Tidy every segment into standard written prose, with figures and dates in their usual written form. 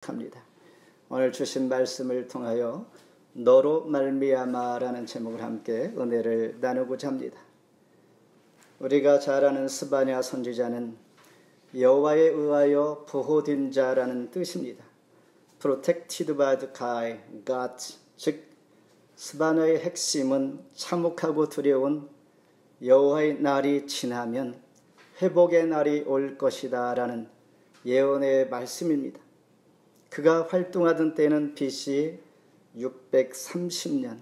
합니다. 오늘 주신 말씀을 통하여 너로 말미암아라는 제목을 함께 은혜를 나누고자 합니다. 우리가 잘 아는 스바냐 선지자는 여호와에 의하여 보호된 자라는 뜻입니다. Protected by God, 즉 스바냐의 핵심은 참혹하고 두려운 여호와의 날이 지나면 회복의 날이 올 것이다 라는 예언의 말씀입니다. 그가 활동하던 때는 BC 630년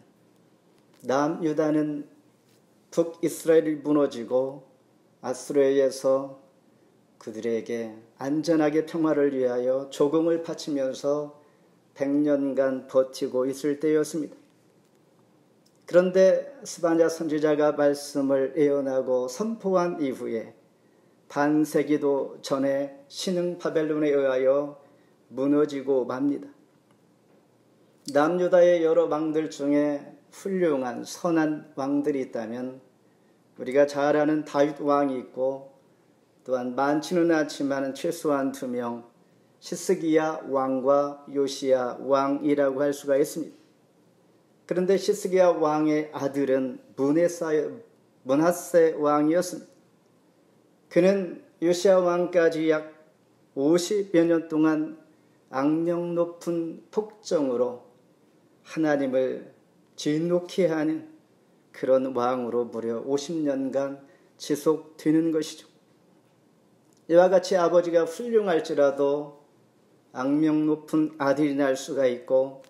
남유다는 북이스라엘이 무너지고 아수르에서 그들에게 안전하게 평화를 위하여 조공을 바치면서 100년간 버티고 있을 때였습니다. 그런데 스바냐 선지자가 말씀을 예언하고 선포한 이후에 반세기도 전에 신흥 바벨론에 의하여 무너지고 맙니다. 남유다의 여러 왕들 중에 훌륭한 선한 왕들이 있다면 우리가 잘 아는 다윗 왕이 있고 또한 많지는 않지만 최소한 2명 시스기야 왕과 요시야 왕이라고 할 수가 있습니다. 그런데 시스기야 왕의 아들은 므낫세 왕이었습니다. 그는 요시야 왕까지 약 50여 년 동안 악명 높은 폭정으로 하나님을 진노케 하는 그런 왕으로 무려 50년간 지속되는 것이죠. 이와 같이 아버지가 훌륭할지라도 악명 높은 아들이 날 수가 있고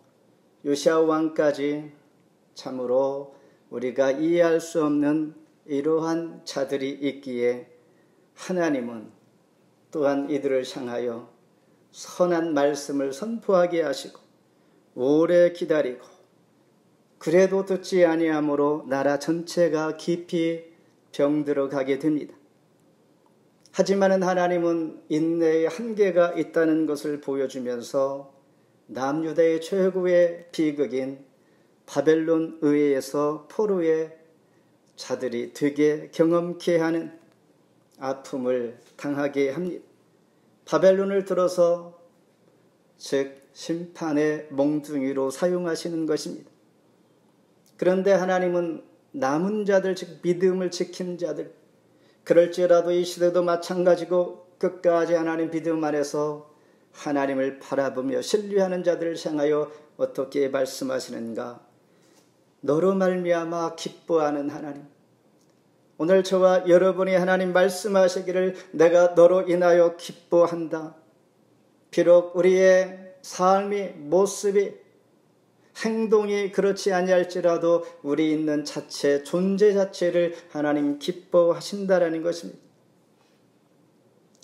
요시야 왕까지 참으로 우리가 이해할 수 없는 이러한 자들이 있기에 하나님은 또한 이들을 향하여 선한 말씀을 선포하게 하시고 오래 기다리고 그래도 듣지 아니하므로 나라 전체가 깊이 병들어 가게 됩니다. 하지만 하나님은 인내의 한계가 있다는 것을 보여주면서 남유다의 최고의 비극인 바벨론 의회에서 포로의 자들이 되게 경험케 하는 아픔을 당하게 합니다. 바벨론을 들어서 즉 심판의 몽둥이로 사용하시는 것입니다. 그런데 하나님은 남은 자들, 즉 믿음을 지킨 자들, 그럴지라도 이 시대도 마찬가지고 끝까지 하나님 믿음 안에서 하나님을 바라보며 신뢰하는 자들을 향하여 어떻게 말씀하시는가? 너로 말미암아 기뻐하는 하나님, 오늘 저와 여러분이 하나님 말씀하시기를 내가 너로 인하여 기뻐한다. 비록 우리의 삶이, 모습이, 행동이 그렇지 아니할지라도 우리 있는 자체, 존재 자체를 하나님 기뻐하신다라는 것입니다.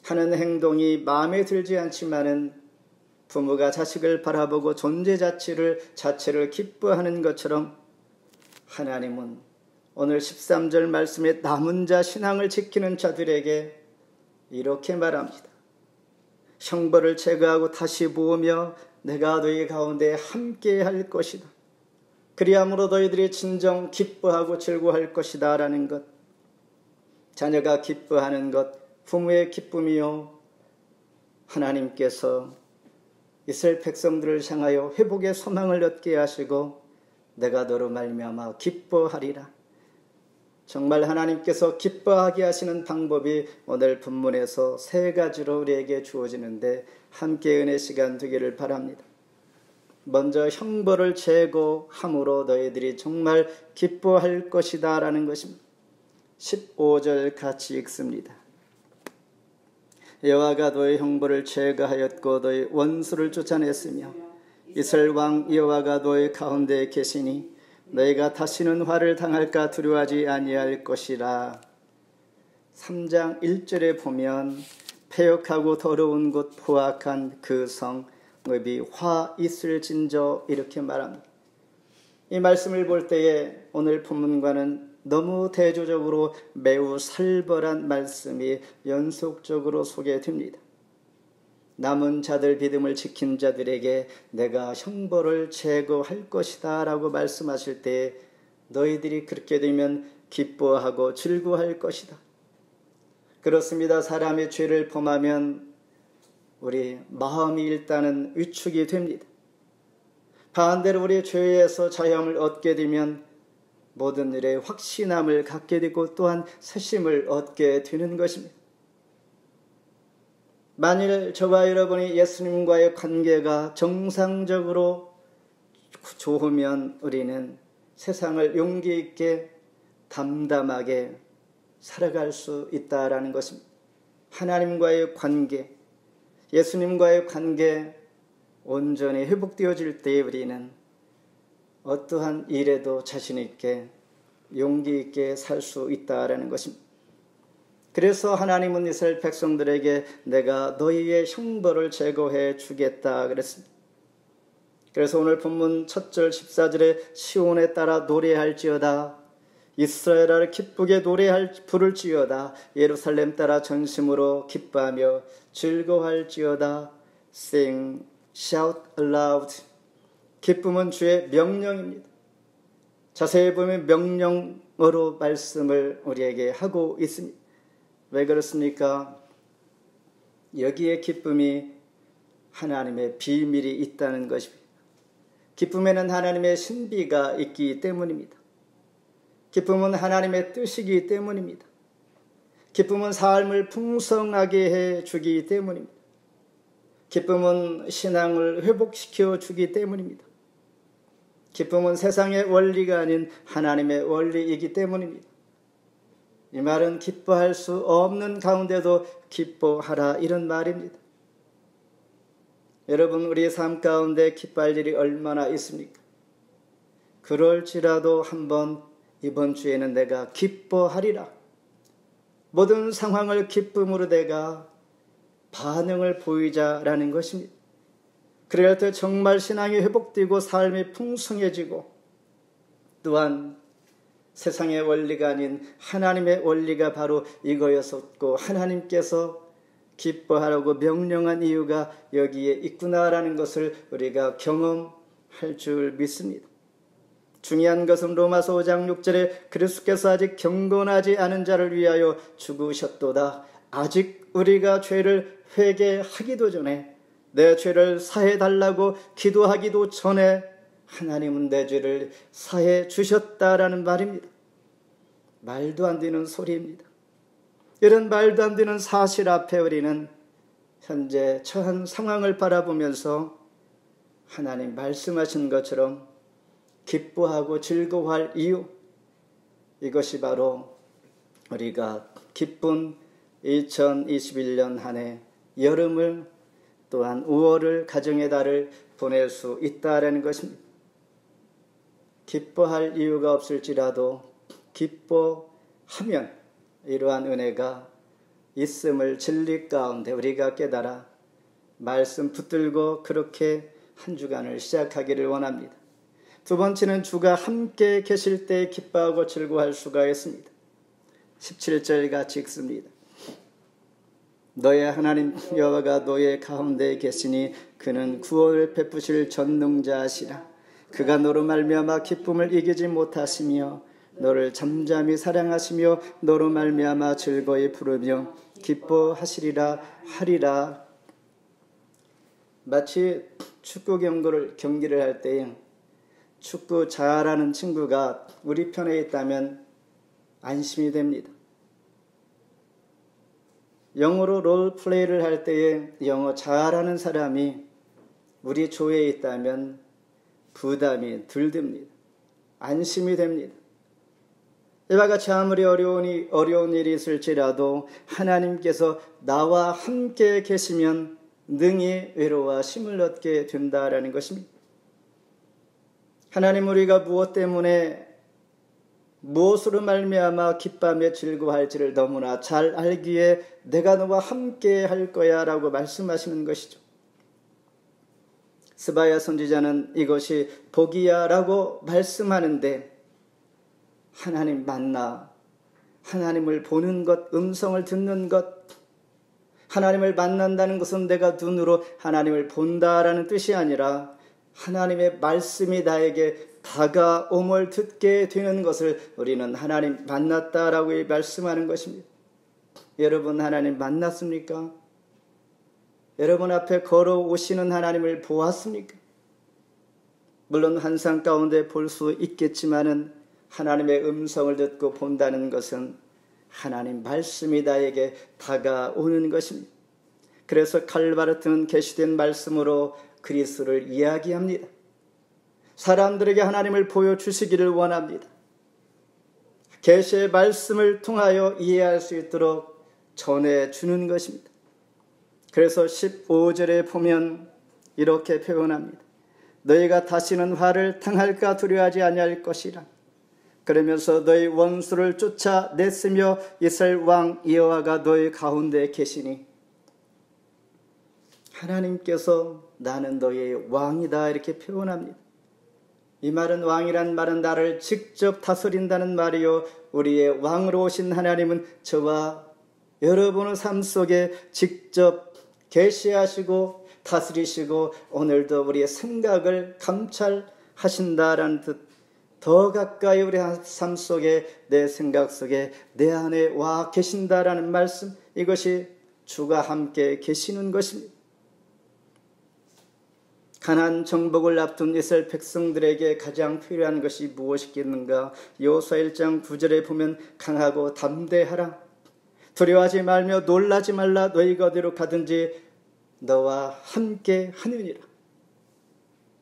하는 행동이 마음에 들지 않지만은 부모가 자식을 바라보고 존재 자체를 기뻐하는 것처럼 하나님은 오늘 13절 말씀에 남은 자 신앙을 지키는 자들에게 이렇게 말합니다. 형벌을 제거하고 다시 모으며 내가 너희 가운데 함께 할 것이다. 그리함으로 너희들이 진정 기뻐하고 즐거워할 것이다 라는 것. 자녀가 기뻐하는 것, 부모의 기쁨이요, 하나님께서 이스라엘 백성들을 향하여 회복의 소망을 얻게 하시고 내가 너로 말미암아 기뻐하리라. 정말 하나님께서 기뻐하게 하시는 방법이 오늘 본문에서 3가지로 우리에게 주어지는데 함께 은혜 시간 되기를 바랍니다. 먼저 형벌을 제거함으로 너희들이 정말 기뻐할 것이다 라는 것입니다. 15절 같이 읽습니다. 여호와가 너희 형벌을 제거하였고 너희 원수를 쫓아냈으며 이스라엘 왕 여호와가 너희 가운데 계시니 너희가 다시는 화를 당할까 두려워하지 아니할 것이라. 3장 1절에 보면 패역하고 더러운 곳 포악한 그 성읍이 화 있을진저 이렇게 말합니다. 이 말씀을 볼 때에 오늘 본문과는 너무 대조적으로 매우 살벌한 말씀이 연속적으로 소개됩니다. 남은 자들, 믿음을 지킨 자들에게 내가 형벌을 제거할 것이다 라고 말씀하실 때 너희들이 그렇게 되면 기뻐하고 즐거워할 것이다. 그렇습니다. 사람이 죄를 범하면 우리 마음이 일단은 위축이 됩니다. 반대로 우리 죄에서 자유함을 얻게 되면 모든 일에 확신함을 갖게 되고 또한 새심을 얻게 되는 것입니다. 만일 저와 여러분이 예수님과의 관계가 정상적으로 좋으면 우리는 세상을 용기 있게 담담하게 살아갈 수 있다라는 것입니다. 하나님과의 관계, 예수님과의 관계 온전히 회복되어질 때에 우리는 어떠한 일에도 자신 있게 용기 있게 살 수 있다라는 것입니다. 그래서 하나님은 이스라엘 백성들에게 내가 너희의 형벌을 제거해 주겠다 그랬습니다. 그래서 오늘 본문 1절 14절에 시온에 따라 노래할지어다, 이스라엘아 기쁘게 부를지어다, 예루살렘 따라 전심으로 기뻐하며 즐거워할지어다. Sing, shout aloud. 기쁨은 주의 명령입니다. 자세히 보면 명령어로 말씀을 우리에게 하고 있습니다. 왜 그렇습니까? 여기에 기쁨이 하나님의 비밀이 있다는 것입니다. 기쁨에는 하나님의 신비가 있기 때문입니다. 기쁨은 하나님의 뜻이기 때문입니다. 기쁨은 삶을 풍성하게 해주기 때문입니다. 기쁨은 신앙을 회복시켜 주기 때문입니다. 기쁨은 세상의 원리가 아닌 하나님의 원리이기 때문입니다. 이 말은 기뻐할 수 없는 가운데도 기뻐하라 이런 말입니다. 여러분, 우리 삶 가운데 기뻐할 일이 얼마나 있습니까? 그럴지라도 한번 이번 주에는 내가 기뻐하리라. 모든 상황을 기쁨으로 내가 반응을 보이자라는 것입니다. 그럴 때 정말 신앙이 회복되고 삶이 풍성해지고 또한 세상의 원리가 아닌 하나님의 원리가 바로 이거였었고 하나님께서 기뻐하라고 명령한 이유가 여기에 있구나라는 것을 우리가 경험할 줄 믿습니다. 중요한 것은 로마서 5장 6절에 그리스도께서 아직 경건하지 않은 자를 위하여 죽으셨도다. 아직 우리가 죄를 회개하기도 전에, 내 죄를 사해달라고 기도하기도 전에 하나님은 내 죄를 사해 주셨다라는 말입니다. 말도 안 되는 소리입니다. 이런 말도 안 되는 사실 앞에 우리는 현재 처한 상황을 바라보면서 하나님 말씀하신 것처럼 기뻐하고 즐거워할 이유, 이것이 바로 우리가 기쁜 2021년 한 해 여름을 또한 5월을 가정의 달을 보낼 수 있다라는 것입니다. 기뻐할 이유가 없을지라도 기뻐하면 이러한 은혜가 있음을 진리 가운데 우리가 깨달아 말씀 붙들고 그렇게 한 주간을 시작하기를 원합니다. 두 번째는 주가 함께 계실 때 기뻐하고 즐거워할 수가 있습니다. 17절 같이 읽습니다. 너의 하나님 여호와가 너의 가운데 계시니 그는 구원을 베푸실 전능자시라. 그가 너로 말미암아 기쁨을 이기지 못하시며 너를 잠잠히 사랑하시며 너로 말미암아 즐거이 부르며 기뻐하시리라 하리라. 마치 축구 경기를 할 때에 축구 잘하는 친구가 우리 편에 있다면 안심이 됩니다. 영어로 롤플레이를 할 때에 영어 잘하는 사람이 우리 조에 있다면 부담이 덜 듭니다. 안심이 됩니다. 이와 같이 아무리 어려운 일이 있을지라도 하나님께서 나와 함께 계시면 능히 위로와 힘을 얻게 된다라는 것입니다. 하나님, 우리가 무엇으로 말미암아 기뻐하며 즐거워할지를 너무나 잘 알기에 내가 너와 함께 할 거야 라고 말씀하시는 것이죠. 스바야 선지자는 이것이 복이야 라고 말씀하는데, 하나님 만나, 하나님을 보는 것, 음성을 듣는 것, 하나님을 만난다는 것은 내가 눈으로 하나님을 본다라는 뜻이 아니라 하나님의 말씀이 나에게 다가옴을 듣게 되는 것을 우리는 하나님 만났다라고 말씀하는 것입니다. 여러분, 하나님 만났습니까? 여러분 앞에 걸어오시는 하나님을 보았습니까? 물론 환상 가운데 볼 수 있겠지만은 하나님의 음성을 듣고 본다는 것은 하나님 말씀이 나에게 다가오는 것입니다. 그래서 칼바르트는 계시된 말씀으로 그리스도를 이야기합니다. 사람들에게 하나님을 보여주시기를 원합니다. 계시의 말씀을 통하여 이해할 수 있도록 전해주는 것입니다. 그래서 15절에 보면 이렇게 표현합니다. 너희가 다시는 화를 당할까 두려워하지 아니할 것이라. 그러면서 너희 원수를 쫓아냈으며 이스라엘 왕 여호와가 너희 가운데 계시니 하나님께서 나는 너희의 왕이다 이렇게 표현합니다. 이 말은 왕이란 말은 나를 직접 다스린다는 말이요, 우리의 왕으로 오신 하나님은 저와 여러분의 삶 속에 직접 계시하시고 다스리시고 오늘도 우리의 생각을 감찰하신다라는 뜻, 더 가까이 우리 삶 속에 내 생각 속에 내 안에 와 계신다라는 말씀, 이것이 주가 함께 계시는 것입니다. 가나안 정복을 앞둔 이스라엘 백성들에게 가장 필요한 것이 무엇이겠는가? 여호수아 1장 9절에 보면 강하고 담대하라. 두려워하지 말며 놀라지 말라. 너희가 어디로 가든지 너와 함께 하느니라.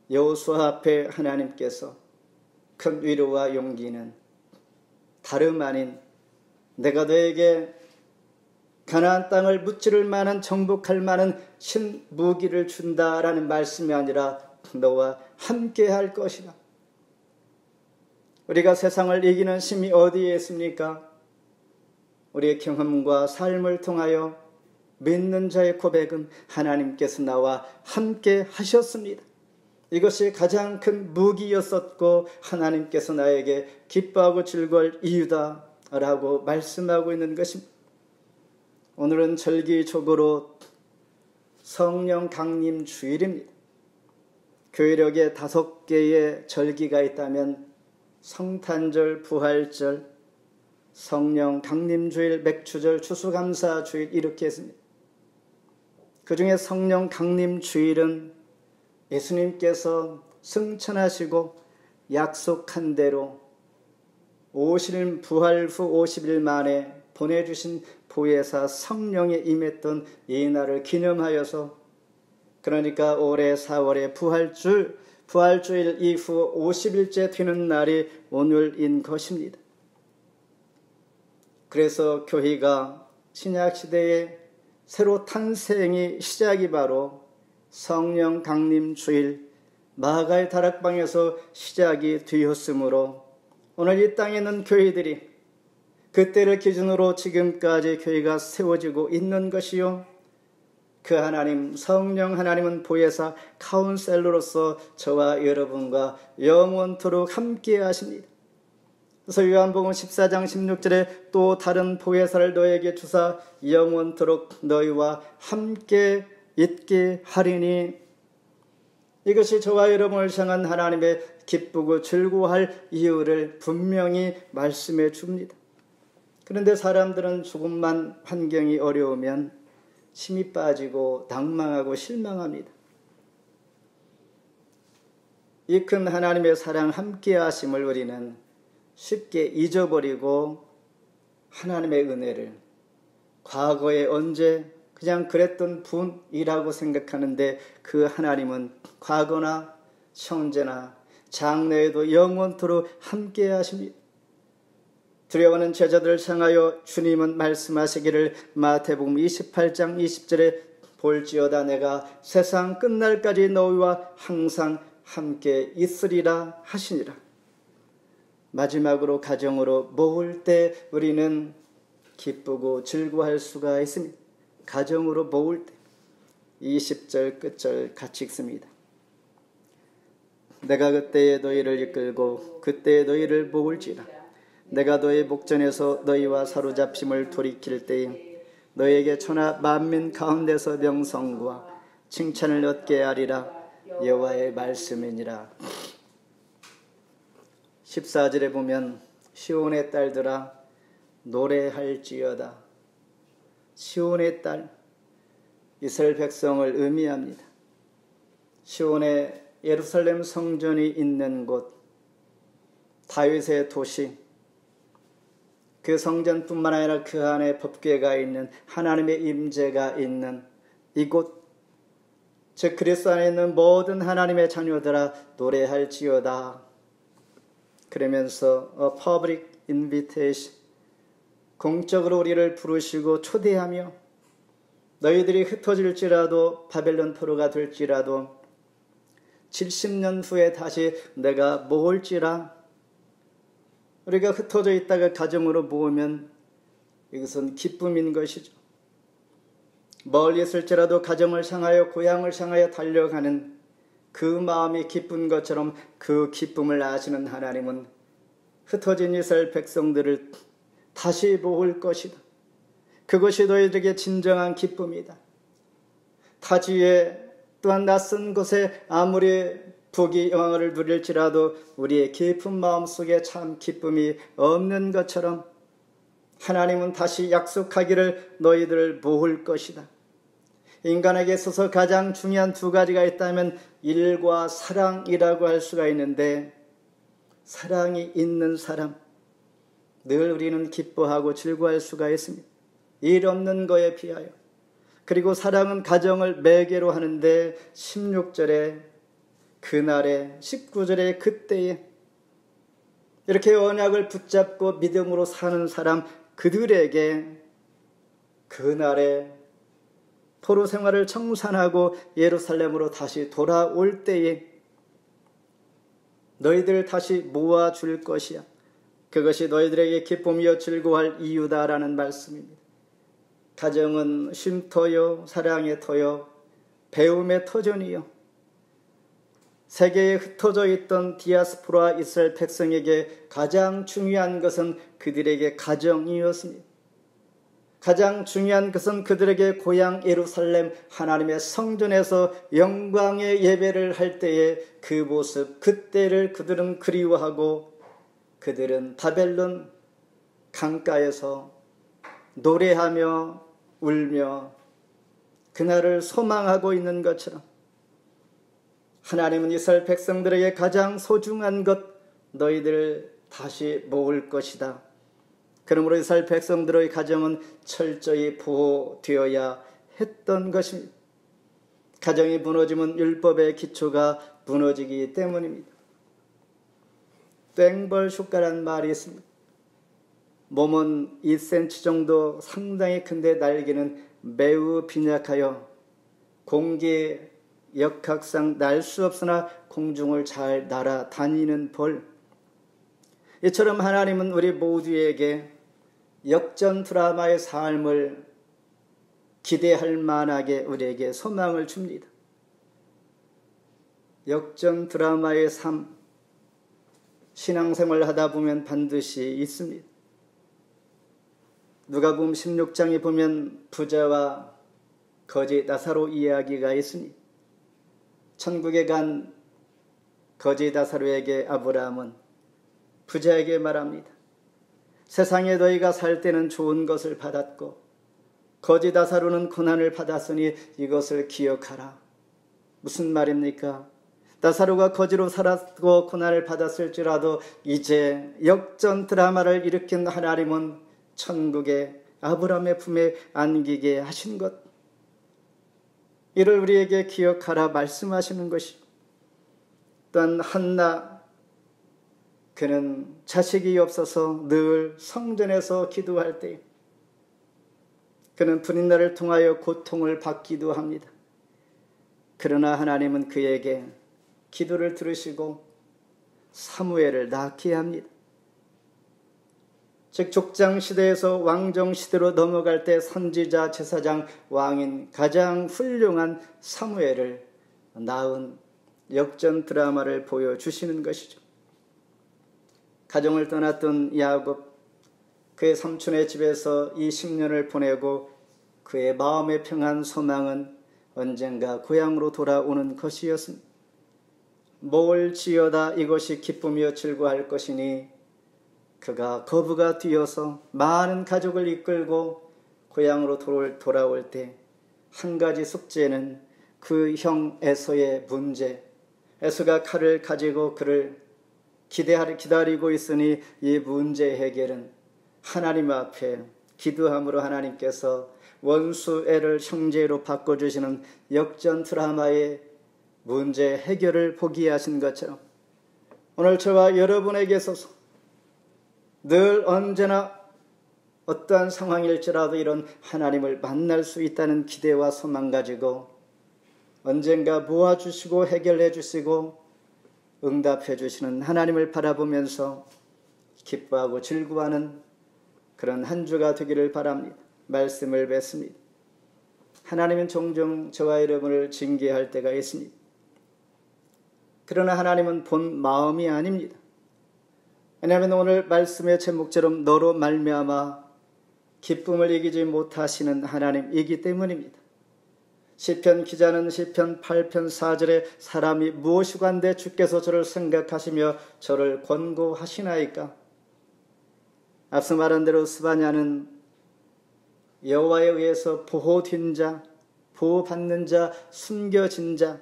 여호수아 앞에 하나님께서 큰 위로와 용기는 다름 아닌 내가 너에게 가나안 땅을 무찌를 만한 정복할 만한 신무기를 준다라는 말씀이 아니라 너와 함께 할 것이다. 우리가 세상을 이기는 힘이 어디에 있습니까? 우리의 경험과 삶을 통하여 믿는 자의 고백은 하나님께서 나와 함께 하셨습니다. 이것이 가장 큰 무기였었고 하나님께서 나에게 기뻐하고 즐거울 이유다 라고 말씀하고 있는 것입니다. 오늘은 절기적으로 성령 강림 주일입니다. 교회력에 5개의 절기가 있다면 성탄절, 부활절, 성령 강림 주일, 맥주절, 추수감사 주일 이렇게 했습니다. 그 중에 성령 강림 주일은 예수님께서 승천하시고 약속한 대로 부활 후 50일 만에 보내주신 보혜사 성령에 임했던 이 날을 기념하여서, 그러니까 올해 4월에 부활주일 이후 50일째 되는 날이 오늘인 것입니다. 그래서 교회가 신약시대에 새로 탄생이 시작이 바로 성령 강림 주일 마가의 다락방에서 시작이 되었으므로 오늘 이 땅에 있는 교회들이 그때를 기준으로 지금까지 교회가 세워지고 있는 것이요, 그 하나님 성령 하나님은 보혜사 카운셀러로서 저와 여러분과 영원토록 함께 하십니다. 그래서 요한복음 14장 16절에 또 다른 보혜사를 너에게 주사 영원토록 너희와 함께 있게 하리니, 이것이 저와 여러분을 향한 하나님의 기쁘고 즐거워할 이유를 분명히 말씀해 줍니다. 그런데 사람들은 조금만 환경이 어려우면 힘이 빠지고 낭망하고 실망합니다. 이 큰 하나님의 사랑 함께 하심을 우리는 쉽게 잊어버리고 하나님의 은혜를 과거에 언제 그냥 그랬던 분이라고 생각하는데, 그 하나님은 과거나 현재나 장래에도 영원토록 함께 하십니다. 두려워하는 제자들을 향하여 주님은 말씀하시기를 마태복음 28장 20절에 볼지어다 내가 세상 끝날까지 너희와 항상 함께 있으리라 하시니라. 마지막으로 가정으로 모을 때 우리는 기쁘고 즐거워할 수가 있습니다. 가정으로 모을 때 20절 끝절 같이 읽습니다. 내가 그때에 너희를 이끌고 그때에 너희를 모을지라. 내가 너희 목전에서 너희와 사로잡힘을 돌이킬 때에 너희에게 천하 만민 가운데서 명성과 칭찬을 얻게 하리라. 여호와의 말씀이니라. 14절에 보면 시온의 딸들아 노래할지어다. 시온의 딸, 이스라엘 백성을 의미합니다. 시온의 예루살렘 성전이 있는 곳, 다윗의 도시, 그 성전뿐만 아니라 그 안에 법궤가 있는, 하나님의 임재가 있는 이곳, 즉 그리스도 안에 있는 모든 하나님의 자녀들아 노래할지어다. 그러면서 public invitation, 공적으로 우리를 부르시고 초대하며 너희들이 흩어질지라도 바벨론 포로가 될지라도 70년 후에 다시 내가 모을지라. 우리가 흩어져 있다가 가정으로 모으면 이것은 기쁨인 것이죠. 멀리 있을지라도 가정을 향하여 고향을 향하여 달려가는 그 마음이 기쁜 것처럼 그 기쁨을 아시는 하나님은 흩어진 이스라엘 백성들을 다시 모을 것이다. 그것이 너희들에게 진정한 기쁨이다. 타지에 또한 낯선 곳에 아무리 부귀 영화를 누릴지라도 우리의 깊은 마음속에 참 기쁨이 없는 것처럼 하나님은 다시 약속하기를 너희들을 모을 것이다. 인간에게 있어서 가장 중요한 두 가지가 있다면 일과 사랑이라고 할 수가 있는데, 사랑이 있는 사람, 늘 우리는 기뻐하고 즐거워할 수가 있습니다. 일 없는 거에 비하여. 그리고 사랑은 가정을 매개로 하는데 16절에 그날에 19절에 그때에 이렇게 언약을 붙잡고 믿음으로 사는 사람, 그들에게 그날에 포로 생활을 청산하고 예루살렘으로 다시 돌아올 때에 너희들 다시 모아줄 것이야. 그것이 너희들에게 기쁨이요 즐거워할 이유다라는 말씀입니다. 가정은 쉼터요, 사랑의 터요, 배움의 터전이요. 세계에 흩어져 있던 디아스포라 이스라엘 백성에게 가장 중요한 것은 그들에게 가정이었습니다. 가장 중요한 것은 그들에게 고향 예루살렘 하나님의 성전에서 영광의 예배를 할 때의 그 모습, 그때를 그들은 그리워하고 그들은 바벨론 강가에서 노래하며 울며 그날을 소망하고 있는 것처럼 하나님은 이스라엘 백성들에게 가장 소중한 것, 너희들 다시 모을 것이다. 그러므로 이스라엘 백성들의 가정은 철저히 보호되어야 했던 것입니다. 가정이 무너지면 율법의 기초가 무너지기 때문입니다. 땡벌쇼가라는 말이 있습니다. 몸은 2cm 정도 상당히 큰데 날개는 매우 빈약하여 공기 역학상 날 수 없으나 공중을 잘 날아다니는 벌. 이처럼 하나님은 우리 모두에게 역전 드라마의 삶을 기대할 만하게 우리에게 소망을 줍니다. 역전 드라마의 삶, 신앙생활을 하다 보면 반드시 있습니다. 누가복음 16장에 보면 부자와 거지 나사로 이야기가 있습니다. 천국에 간 거지 나사로에게 아브라함은 부자에게 말합니다. 세상에 너희가 살 때는 좋은 것을 받았고 거지 나사로는 고난을 받았으니 이것을 기억하라. 무슨 말입니까? 나사로가 거지로 살았고 고난을 받았을지라도 이제 역전 드라마를 일으킨 하나님은 천국에 아브라함의 품에 안기게 하신 것, 이를 우리에게 기억하라 말씀하시는 것이. 또한 한나, 그는 자식이 없어서 늘 성전에서 기도할 때 그는 분인날을 통하여 고통을 받기도 합니다. 그러나 하나님은 그에게 기도를 들으시고 사무엘을 낳게 합니다. 즉 족장시대에서 왕정시대로 넘어갈 때 선지자, 제사장, 왕인 가장 훌륭한 사무엘을 낳은 역전 드라마를 보여주시는 것이죠. 가정을 떠났던 야곱, 그의 삼촌의 집에서 20년을 보내고 그의 마음의 평안 소망은 언젠가 고향으로 돌아오는 것이었습니다. 모을지어다 이것이 기쁨이여 즐거워할 것이니 그가 거부가 되어서 많은 가족을 이끌고 고향으로 돌아올 때 한 가지 숙제는 그 형 에서의 문제, 에서가 칼을 가지고 그를 기다리고 있으니 이 문제 해결은 하나님 앞에 기도함으로 하나님께서 원수 애를 형제로 바꿔주시는 역전 드라마의 문제 해결을 보게 하신 것처럼 오늘 저와 여러분에게 있어서 늘 언제나 어떠한 상황일지라도 이런 하나님을 만날 수 있다는 기대와 소망 가지고 언젠가 모아주시고 해결해 주시고 응답해 주시는 하나님을 바라보면서 기뻐하고 즐거워하는 그런 한 주가 되기를 바랍니다. 말씀을 뵙습니다. 하나님은 종종 저와 여러분을 징계할 때가 있습니다. 그러나 하나님은 본 마음이 아닙니다. 왜냐하면 오늘 말씀의 제목처럼 너로 말미암아 기쁨을 이기지 못하시는 하나님이기 때문입니다. 시편 기자는 시편 8편 4절에 사람이 무엇이고 한데 주께서 저를 생각하시며 저를 권고하시나이까. 앞서 말한 대로 스바냐는 여호와에 의해서 보호된 자, 보호받는 자, 숨겨진 자의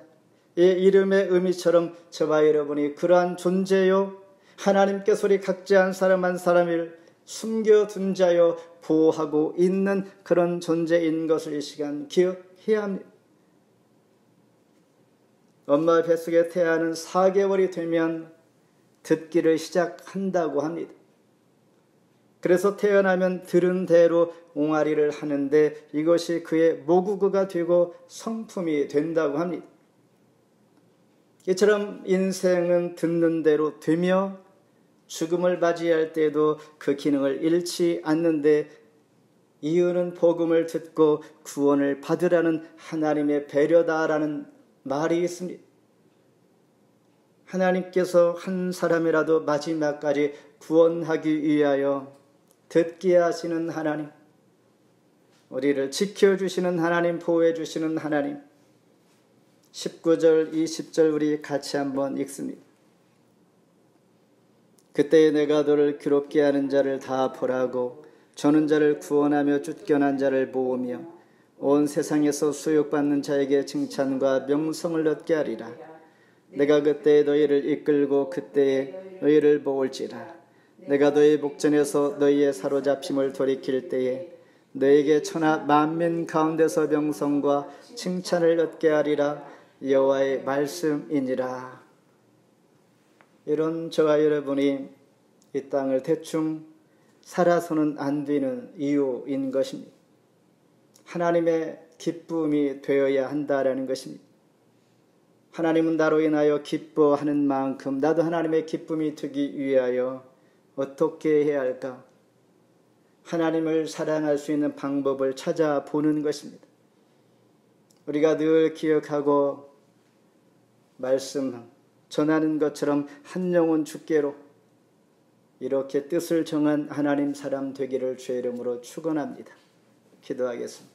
이름의 의미처럼 저와 여러분이 그러한 존재요, 하나님께서 우리 각자 한 사람 한 사람을 숨겨둔 자요 보호하고 있는 그런 존재인 것을 이 시간 기억해야 합니다. 엄마 뱃속에 태아는 4개월이 되면 듣기를 시작한다고 합니다. 그래서 태어나면 들은 대로 옹알이를 하는데 이것이 그의 모국어가 되고 성품이 된다고 합니다. 이처럼 인생은 듣는 대로 되며 죽음을 맞이할 때도 그 기능을 잃지 않는데 이유는 복음을 듣고 구원을 받으라는 하나님의 배려다라는 말이 있습니다. 하나님께서 한 사람이라도 마지막까지 구원하기 위하여 듣게 하시는 하나님, 우리를 지켜주시는 하나님, 보호해주시는 하나님. 19절 20절 우리 같이 한번 읽습니다. 그때에 내가 너를 괴롭게 하는 자를 다 벌하고 저는 자를 구원하며 쫓겨난 자를 모으며 온 세상에서 수욕받는 자에게 칭찬과 명성을 얻게 하리라. 내가 그때에 너희를 이끌고 그때에 너희를 모을지라. 내가 너희 목전에서 너희의 사로잡힘을 돌이킬 때에 너에게 천하 만민 가운데서 명성과 칭찬을 얻게 하리라. 여호와의 말씀이니라. 이런 저와 여러분이 이 땅을 대충 살아서는 안 되는 이유인 것입니다. 하나님의 기쁨이 되어야 한다라는 것입니다. 하나님은 나로 인하여 기뻐하는 만큼 나도 하나님의 기쁨이 되기 위하여 어떻게 해야 할까? 하나님을 사랑할 수 있는 방법을 찾아보는 것입니다. 우리가 늘 기억하고 말씀 전하는 것처럼 한 영혼 주께로 이렇게 뜻을 정한 하나님 사람 되기를 주의 이름으로 축원합니다. 기도하겠습니다.